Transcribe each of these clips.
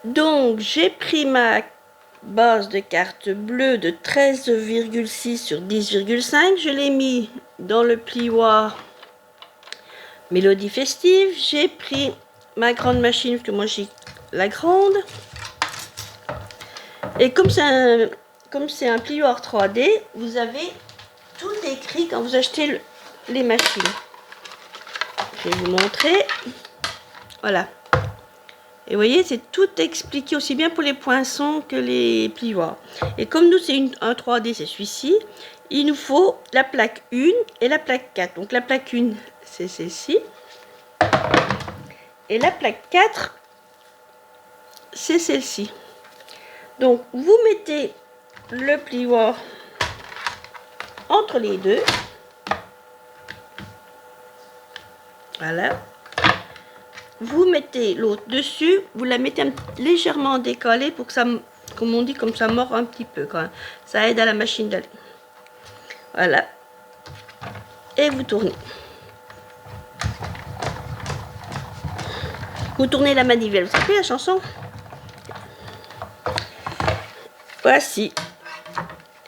Donc j'ai pris ma base de carte bleue de 13,6 sur 10,5. Je l'ai mis dans le plioir Mélodie festive. J'ai pris ma grande machine, parce que moi j'ai la grande. Et comme c'est un plioir 3D, vous avez tout écrit quand vous achetez les machines. Je vais vous montrer. Voilà. Et vous voyez, c'est tout expliqué, aussi bien pour les poinçons que les plioirs. Et comme nous, c'est un 3D, c'est celui-ci, il nous faut la plaque 1 et la plaque 4. Donc la plaque 1, c'est celle-ci. Et la plaque 4, c'est celle-ci. Donc vous mettez le plioir entre les deux. Voilà. Vous mettez l'autre dessus, vous la mettez légèrement décalée pour que ça, comme on dit, comme ça mord un petit peu quand même. Ça aide à la machine d'aller. Voilà. Et vous tournez. Vous tournez la manivelle. Vous savez la chanson? Voici.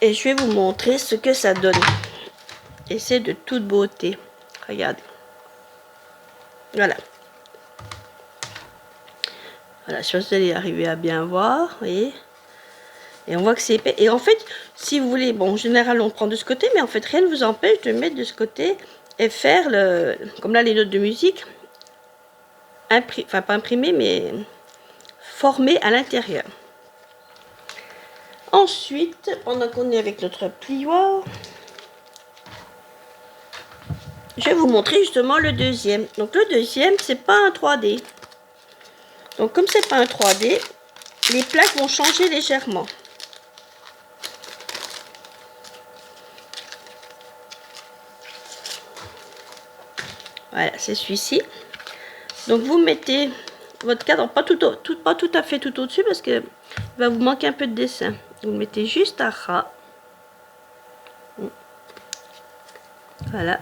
Et je vais vous montrer ce que ça donne. Et c'est de toute beauté. Regardez. Voilà. Voilà, je pense que vous allez arriver à bien voir, vous voyez. Et on voit que c'est épais. Et en fait, si vous voulez, bon, en général, on prend de ce côté, mais en fait, rien ne vous empêche de mettre de ce côté et faire, comme là, les notes de musique, enfin, pas imprimées, mais formées à l'intérieur. Ensuite, pendant qu'on est avec notre plioir, je vais vous montrer justement le deuxième. Donc, le deuxième, c'est pas un 3D. Donc, comme c'est pas un 3D, les plaques vont changer légèrement. Voilà, c'est celui-ci. Donc, vous mettez votre cadre, pas tout à fait tout au-dessus, parce que il va vous manquer un peu de dessin. Vous le mettez juste à ras. Voilà.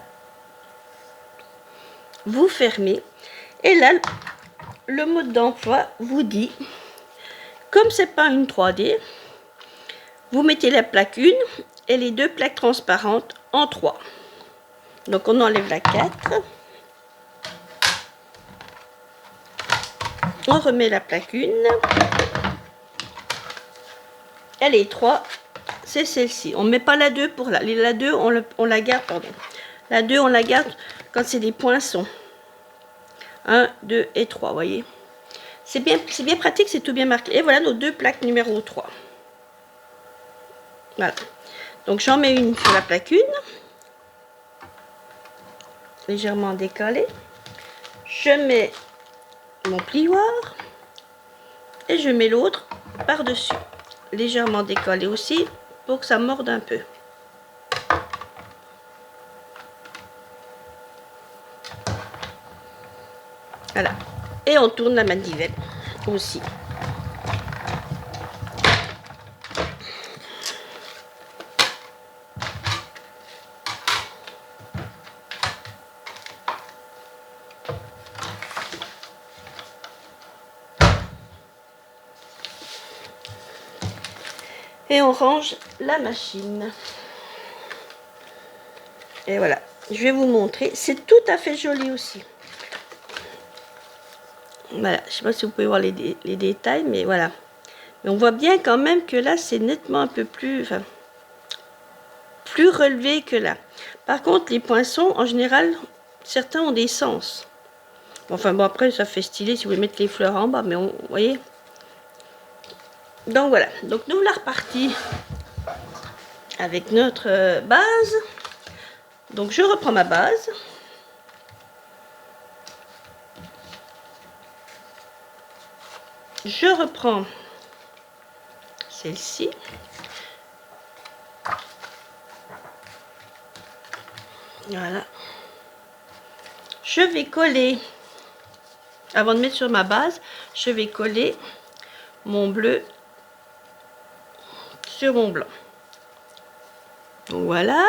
Vous fermez. Et là, le mode d'emploi vous dit, comme c'est pas une 3D, vous mettez la plaque 1 et les deux plaques transparentes en 3. Donc on enlève la 4. On remet la plaque 1. Et les 3, c'est celle-ci. On ne met pas la 2 pour là. La 2, on la garde, pardon. La 2, on la garde quand c'est des poinçons. 1, 2 et 3, vous voyez. C'est bien pratique, c'est tout bien marqué. Et voilà nos deux plaques numéro 3. Voilà. Donc j'en mets une sur la plaque 1. Légèrement décalée. Je mets mon plioir. Et je mets l'autre par-dessus. Légèrement décalé aussi pour que ça morde un peu. Voilà. Et on tourne la manivelle aussi. Et on range la machine. Et voilà. Je vais vous montrer. C'est tout à fait joli aussi. Voilà, je ne sais pas si vous pouvez voir les détails, mais voilà. Mais on voit bien quand même que là, c'est nettement un peu plus, enfin, plus relevé que là. Par contre, les poinçons, en général, certains ont des sens. Enfin bon, après, ça fait stylé si vous voulez mettre les fleurs en bas, mais vous voyez. Donc voilà, donc nous voilà repartis avec notre base. Donc je reprends ma base. Je reprends celle-ci. Voilà. Je vais coller, avant de mettre sur ma base, je vais coller mon bleu sur mon blanc. Donc voilà.